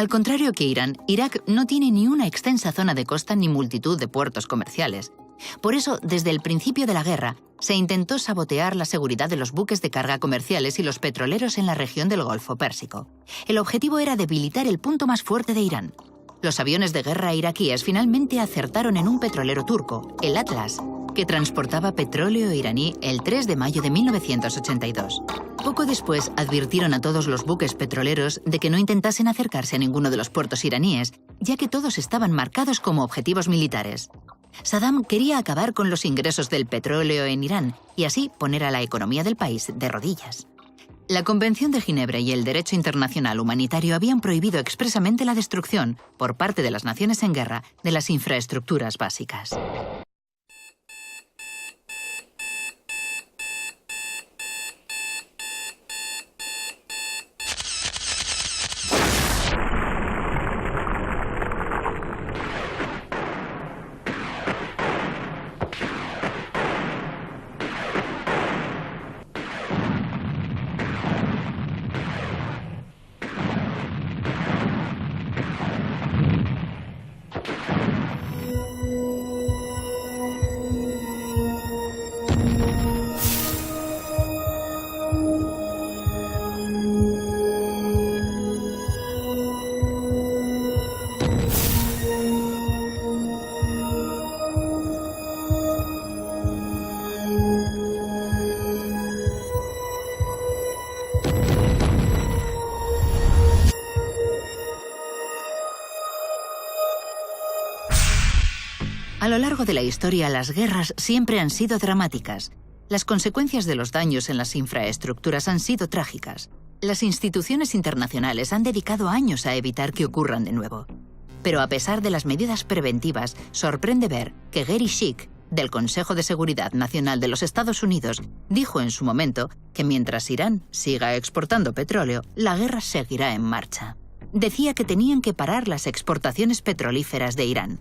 Al contrario que Irán, Irak no tiene ni una extensa zona de costa ni multitud de puertos comerciales. Por eso, desde el principio de la guerra, se intentó sabotear la seguridad de los buques de carga comerciales y los petroleros en la región del Golfo Pérsico. El objetivo era debilitar el punto más fuerte de Irán. Los aviones de guerra iraquíes finalmente acertaron en un petrolero turco, el Atlas, que transportaba petróleo iraní el 3 de mayo de 1982. Poco después advirtieron a todos los buques petroleros de que no intentasen acercarse a ninguno de los puertos iraníes, ya que todos estaban marcados como objetivos militares. Saddam quería acabar con los ingresos del petróleo en Irán y así poner a la economía del país de rodillas. La Convención de Ginebra y el derecho internacional humanitario habían prohibido expresamente la destrucción, por parte de las naciones en guerra, de las infraestructuras básicas. A lo largo de la historia, las guerras siempre han sido dramáticas. Las consecuencias de los daños en las infraestructuras han sido trágicas. Las instituciones internacionales han dedicado años a evitar que ocurran de nuevo. Pero a pesar de las medidas preventivas, sorprende ver que Gary Schick, del Consejo de Seguridad Nacional de los Estados Unidos, dijo en su momento que mientras Irán siga exportando petróleo, la guerra seguirá en marcha. Decía que tenían que parar las exportaciones petrolíferas de Irán.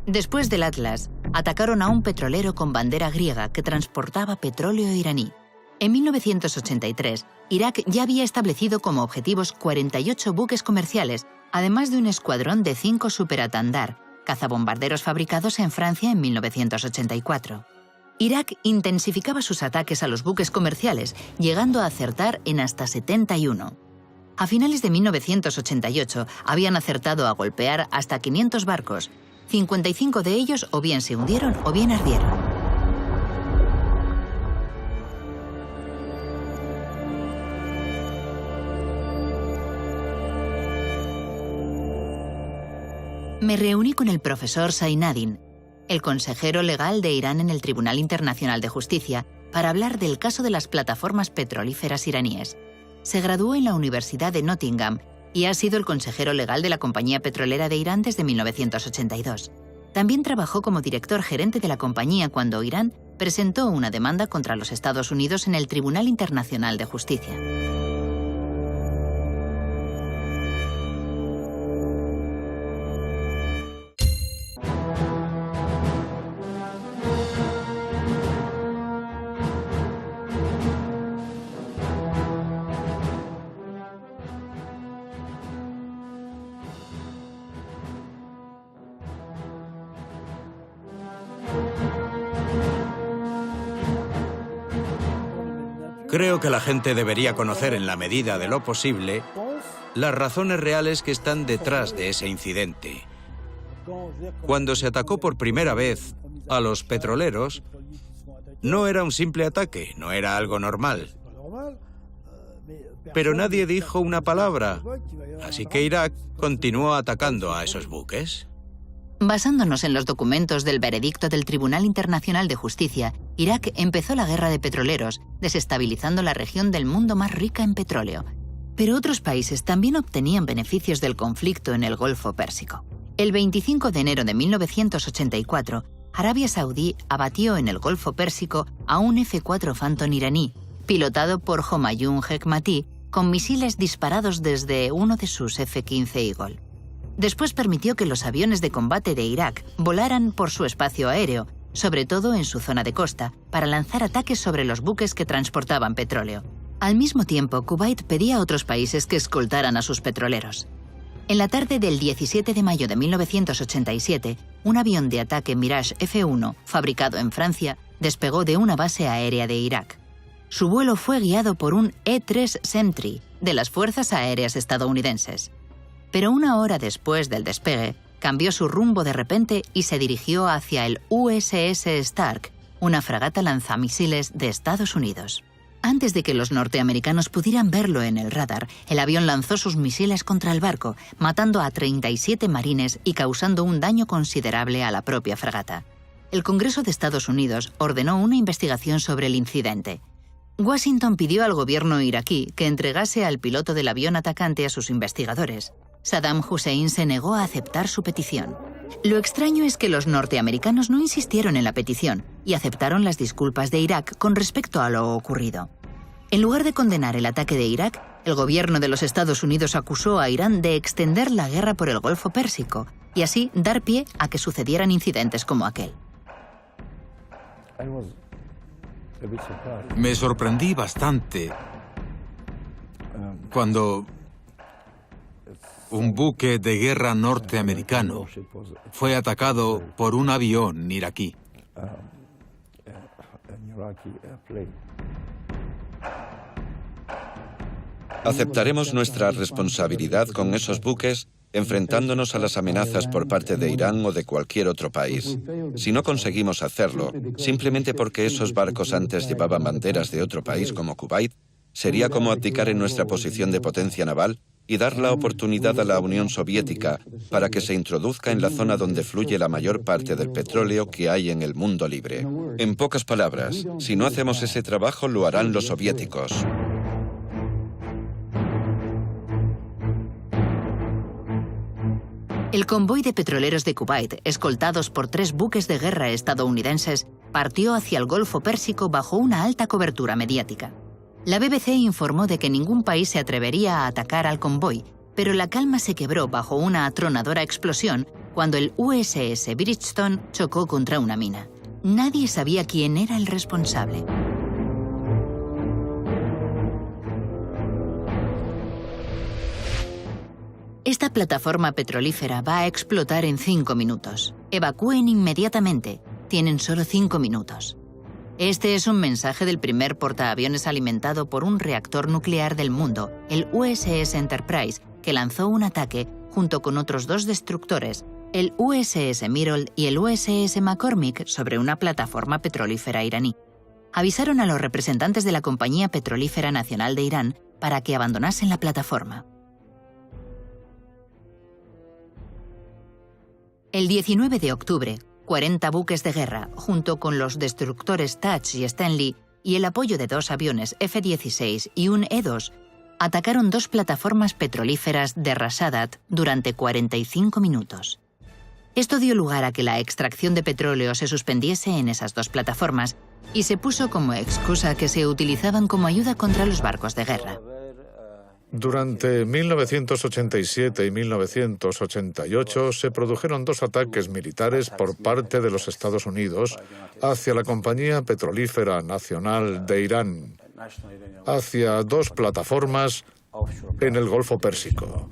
Después del Atlas, atacaron a un petrolero con bandera griega que transportaba petróleo iraní. En 1983, Irak ya había establecido como objetivos 48 buques comerciales, además de un escuadrón de 5 Super-Atandar, cazabombarderos fabricados en Francia en 1984. Irak intensificaba sus ataques a los buques comerciales, llegando a acertar en hasta 71. A finales de 1988, habían acertado a golpear hasta 500 barcos. 55 de ellos o bien se hundieron o bien ardieron. Me reuní con el profesor Zainadin, el consejero legal de Irán en el Tribunal Internacional de Justicia, para hablar del caso de las plataformas petrolíferas iraníes. Se graduó en la Universidad de Nottingham y ha sido el consejero legal de la compañía petrolera de Irán desde 1982. También trabajó como director gerente de la compañía cuando Irán presentó una demanda contra los Estados Unidos en el Tribunal Internacional de Justicia. Creo que la gente debería conocer en la medida de lo posible las razones reales que están detrás de ese incidente. Cuando se atacó por primera vez a los petroleros, no era un simple ataque, no era algo normal. Pero nadie dijo una palabra, así que Irak continuó atacando a esos buques. Basándonos en los documentos del veredicto del Tribunal Internacional de Justicia, Irak empezó la guerra de petroleros, desestabilizando la región del mundo más rica en petróleo. Pero otros países también obtenían beneficios del conflicto en el Golfo Pérsico. El 25 de enero de 1984, Arabia Saudí abatió en el Golfo Pérsico a un F-4 Phantom iraní, pilotado por Homayoun Hekmati, con misiles disparados desde uno de sus F-15 Eagle. Después permitió que los aviones de combate de Irak volaran por su espacio aéreo, sobre todo en su zona de costa, para lanzar ataques sobre los buques que transportaban petróleo. Al mismo tiempo, Kuwait pedía a otros países que escoltaran a sus petroleros. En la tarde del 17 de mayo de 1987, un avión de ataque Mirage F-1, fabricado en Francia, despegó de una base aérea de Irak. Su vuelo fue guiado por un E-3 Sentry de las Fuerzas Aéreas estadounidenses. Pero una hora después del despegue, cambió su rumbo de repente y se dirigió hacia el USS Stark, una fragata lanzamisiles de Estados Unidos. Antes de que los norteamericanos pudieran verlo en el radar, el avión lanzó sus misiles contra el barco, matando a 37 marines y causando un daño considerable a la propia fragata. El Congreso de Estados Unidos ordenó una investigación sobre el incidente. Washington pidió al gobierno iraquí que entregase al piloto del avión atacante a sus investigadores. Saddam Hussein se negó a aceptar su petición. Lo extraño es que los norteamericanos no insistieron en la petición y aceptaron las disculpas de Irak con respecto a lo ocurrido. En lugar de condenar el ataque de Irak, el gobierno de los Estados Unidos acusó a Irán de extender la guerra por el Golfo Pérsico y así dar pie a que sucedieran incidentes como aquel. Me sorprendí bastante cuando un buque de guerra norteamericano fue atacado por un avión iraquí. ¿Aceptaremos nuestra responsabilidad con esos buques enfrentándonos a las amenazas por parte de Irán o de cualquier otro país? Si no conseguimos hacerlo, simplemente porque esos barcos antes llevaban banderas de otro país como Kuwait, sería como abdicar en nuestra posición de potencia naval y dar la oportunidad a la Unión Soviética para que se introduzca en la zona donde fluye la mayor parte del petróleo que hay en el mundo libre. En pocas palabras, si no hacemos ese trabajo, lo harán los soviéticos. El convoy de petroleros de Kuwait, escoltados por 3 buques de guerra estadounidenses, partió hacia el Golfo Pérsico bajo una alta cobertura mediática. La BBC informó de que ningún país se atrevería a atacar al convoy, pero la calma se quebró bajo una atronadora explosión cuando el USS Bridgestone chocó contra una mina. Nadie sabía quién era el responsable. Esta plataforma petrolífera va a explotar en 5 minutos. Evacúen inmediatamente. Tienen solo 5 minutos. Este es un mensaje del primer portaaviones alimentado por un reactor nuclear del mundo, el USS Enterprise, que lanzó un ataque junto con otros 2 destructores, el USS Mirrol y el USS McCormick, sobre una plataforma petrolífera iraní. Avisaron a los representantes de la Compañía Petrolífera Nacional de Irán para que abandonasen la plataforma. El 19 de octubre, 40 buques de guerra, junto con los destructores Taj y Stanley y el apoyo de 2 aviones F-16 y un E-2, atacaron 2 plataformas petrolíferas de Ras Shaddad durante 45 minutos. Esto dio lugar a que la extracción de petróleo se suspendiese en esas 2 plataformas y se puso como excusa que se utilizaban como ayuda contra los barcos de guerra. Durante 1987 y 1988 se produjeron 2 ataques militares por parte de los Estados Unidos hacia la Compañía Petrolífera Nacional de Irán, hacia 2 plataformas en el Golfo Pérsico.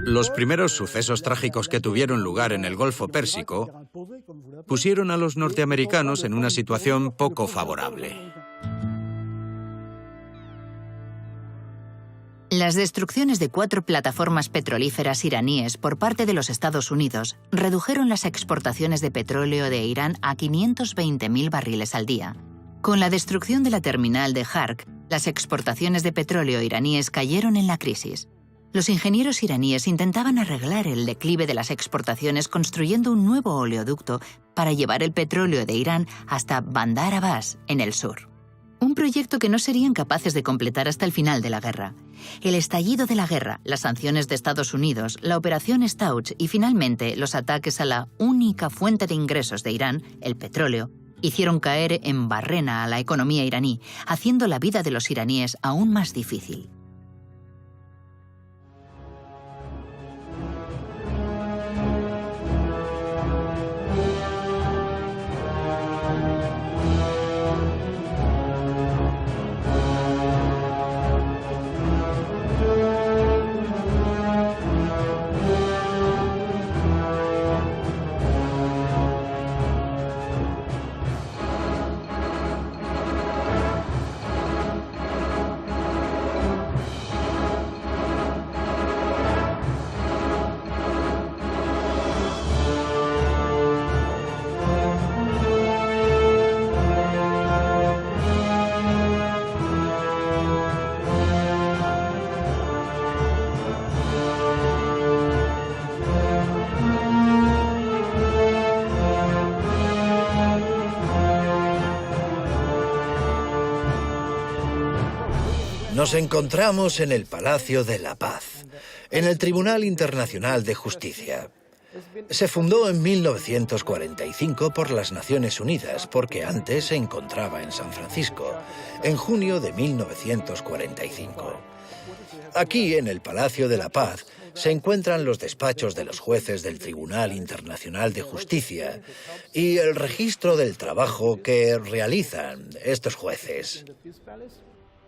Los primeros sucesos trágicos que tuvieron lugar en el Golfo Pérsico pusieron a los norteamericanos en una situación poco favorable. Las destrucciones de 4 plataformas petrolíferas iraníes por parte de los Estados Unidos redujeron las exportaciones de petróleo de Irán a 520.000 barriles al día. Con la destrucción de la terminal de Hark, las exportaciones de petróleo iraníes cayeron en la crisis. Los ingenieros iraníes intentaban arreglar el declive de las exportaciones construyendo un nuevo oleoducto para llevar el petróleo de Irán hasta Bandar Abbas, en el sur. Un proyecto que no serían capaces de completar hasta el final de la guerra. El estallido de la guerra, las sanciones de Estados Unidos, la operación Stauch y finalmente los ataques a la única fuente de ingresos de Irán, el petróleo, hicieron caer en barrena a la economía iraní, haciendo la vida de los iraníes aún más difícil. Nos encontramos en el Palacio de la Paz, en el Tribunal Internacional de Justicia. Se fundó en 1945 por las Naciones Unidas, porque antes se encontraba en San Francisco, en junio de 1945. Aquí, en el Palacio de la Paz, se encuentran los despachos de los jueces del Tribunal Internacional de Justicia y el registro del trabajo que realizan estos jueces.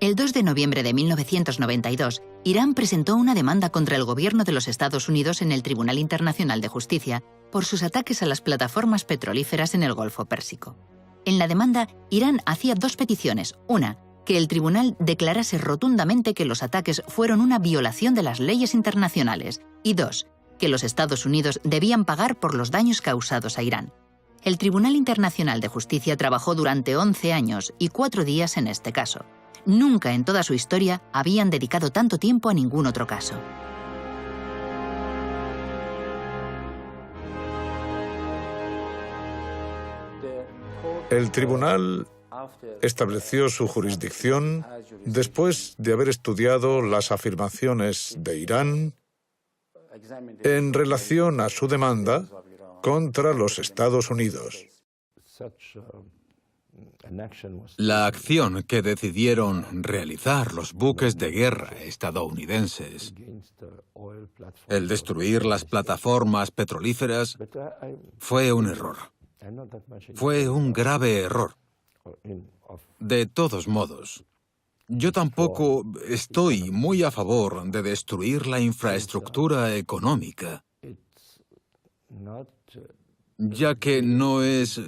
El 2 de noviembre de 1992, Irán presentó una demanda contra el gobierno de los Estados Unidos en el Tribunal Internacional de Justicia por sus ataques a las plataformas petrolíferas en el Golfo Pérsico. En la demanda, Irán hacía dos peticiones. Una, que el tribunal declarase rotundamente que los ataques fueron una violación de las leyes internacionales. Y dos, que los Estados Unidos debían pagar por los daños causados a Irán. El Tribunal Internacional de Justicia trabajó durante 11 años y 4 días en este caso. Nunca en toda su historia habían dedicado tanto tiempo a ningún otro caso. El tribunal estableció su jurisdicción después de haber estudiado las afirmaciones de Irán en relación a su demanda contra los Estados Unidos. La acción que decidieron realizar los buques de guerra estadounidenses, el destruir las plataformas petrolíferas, fue un error. Fue un grave error. De todos modos, yo tampoco estoy muy a favor de destruir la infraestructura económica, ya que no es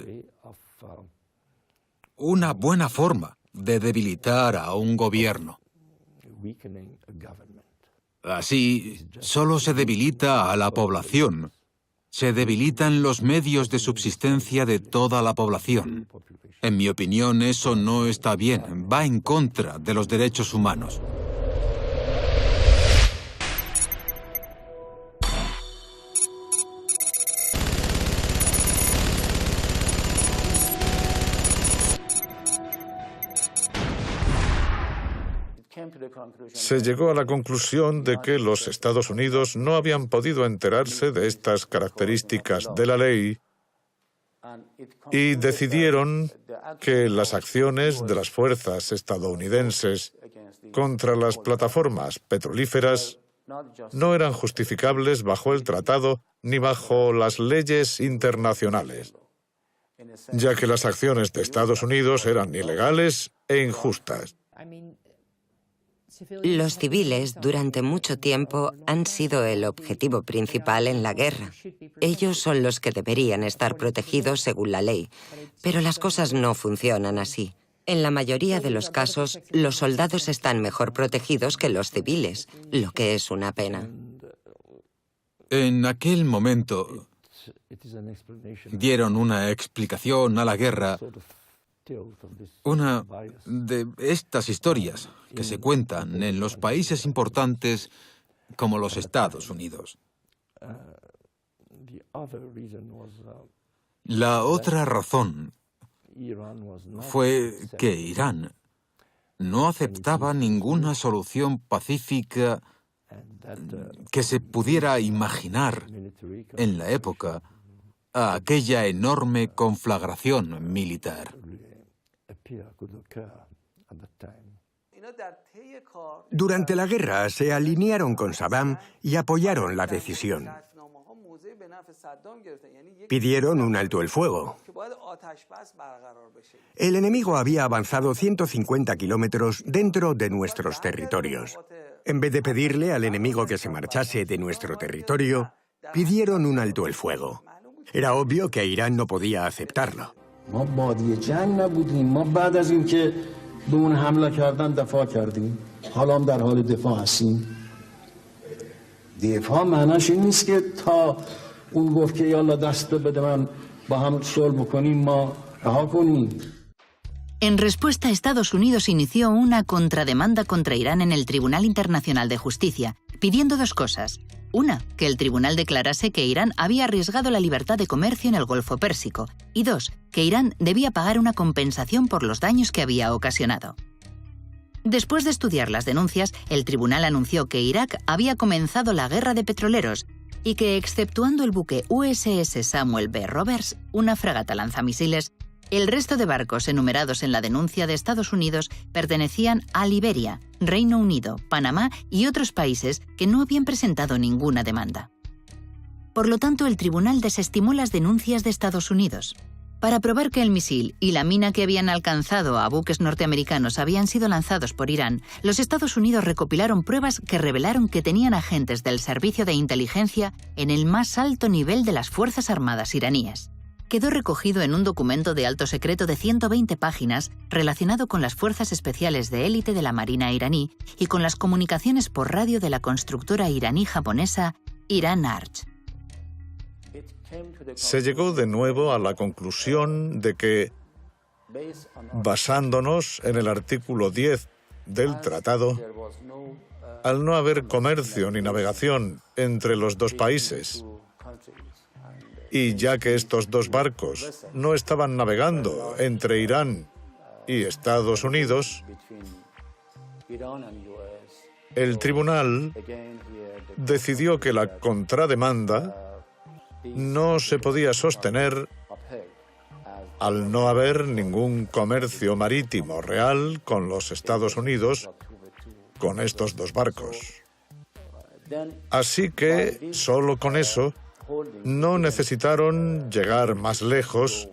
una buena forma de debilitar a un gobierno. Así, solo se debilita a la población. Se debilitan los medios de subsistencia de toda la población. En mi opinión, eso no está bien. Va en contra de los derechos humanos. Se llegó a la conclusión de que los Estados Unidos no habían podido enterarse de estas características de la ley y decidieron que las acciones de las fuerzas estadounidenses contra las plataformas petrolíferas no eran justificables bajo el tratado ni bajo las leyes internacionales, ya que las acciones de Estados Unidos eran ilegales e injustas. Los civiles durante mucho tiempo han sido el objetivo principal en la guerra. Ellos son los que deberían estar protegidos según la ley, pero las cosas no funcionan así. En la mayoría de los casos, los soldados están mejor protegidos que los civiles, lo que es una pena. En aquel momento, dieron una explicación a la guerra. Una de estas historias que se cuentan en los países importantes como los Estados Unidos. La otra razón fue que Irán no aceptaba ninguna solución pacífica que se pudiera imaginar en la época a aquella enorme conflagración militar. Durante la guerra se alinearon con Saddam y apoyaron la decisión. Pidieron un alto el fuego. El enemigo había avanzado 150 kilómetros dentro de nuestros territorios. En vez de pedirle al enemigo que se marchase de nuestro territorio, pidieron un alto el fuego. Era obvio que Irán no podía aceptarlo. ما بادی جنگ نبودیم ما بعد از اینکه به اون حمله کردن دفاع کردیم حالا هم در حال دفاع هستیم دفاع معناش این نیست که تا اون گفت که یالا دست بده من با هم صلح بکنیم ما رها کنیم. En respuesta, Estados Unidos inició una contrademanda contra Irán en el Tribunal Internacional de Justicia, pidiendo dos cosas. Una, que el tribunal declarase que Irán había arriesgado la libertad de comercio en el Golfo Pérsico. Y dos, que Irán debía pagar una compensación por los daños que había ocasionado. Después de estudiar las denuncias, el tribunal anunció que Irak había comenzado la guerra de petroleros y que, exceptuando el buque USS Samuel B. Roberts, una fragata lanzamisiles, el resto de barcos enumerados en la denuncia de Estados Unidos pertenecían a Liberia, Reino Unido, Panamá y otros países que no habían presentado ninguna demanda. Por lo tanto, el tribunal desestimó las denuncias de Estados Unidos. Para probar que el misil y la mina que habían alcanzado a buques norteamericanos habían sido lanzados por Irán, los Estados Unidos recopilaron pruebas que revelaron que tenían agentes del servicio de inteligencia en el más alto nivel de las Fuerzas Armadas iraníes. Quedó recogido en un documento de alto secreto de 120 páginas relacionado con las fuerzas especiales de élite de la Marina iraní y con las comunicaciones por radio de la constructora iraní-japonesa Iran Arch. Se llegó de nuevo a la conclusión de que, basándonos en el artículo 10 del tratado, al no haber comercio ni navegación entre los dos países, y ya que estos dos barcos no estaban navegando entre Irán y Estados Unidos, el tribunal decidió que la contrademanda no se podía sostener al no haber ningún comercio marítimo real con los Estados Unidos con estos dos barcos. Así que, solo con eso, no necesitaron llegar más lejos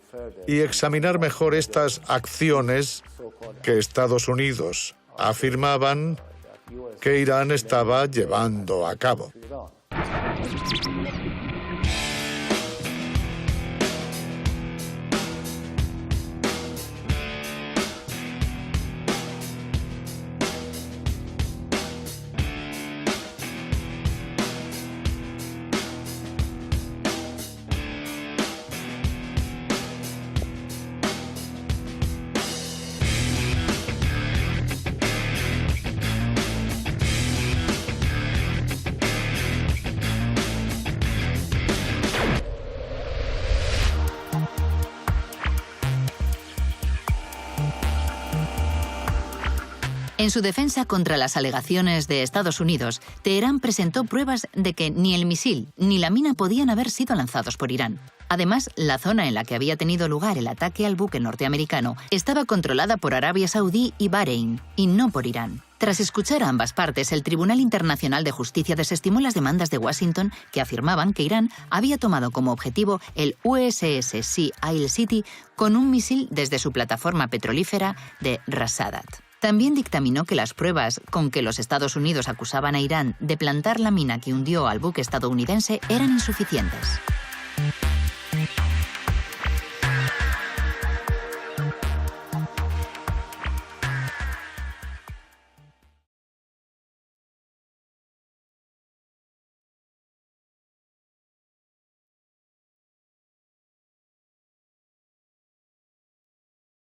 y examinar mejor estas acciones que Estados Unidos afirmaban que Irán estaba llevando a cabo. En su defensa contra las alegaciones de Estados Unidos, Teherán presentó pruebas de que ni el misil ni la mina podían haber sido lanzados por Irán. Además, la zona en la que había tenido lugar el ataque al buque norteamericano estaba controlada por Arabia Saudí y Bahrein, y no por Irán. Tras escuchar a ambas partes, el Tribunal Internacional de Justicia desestimó las demandas de Washington que afirmaban que Irán había tomado como objetivo el USS Sea Isle City con un misil desde su plataforma petrolífera de Ras Adat. También dictaminó que las pruebas con que los Estados Unidos acusaban a Irán de plantar la mina que hundió al buque estadounidense eran insuficientes.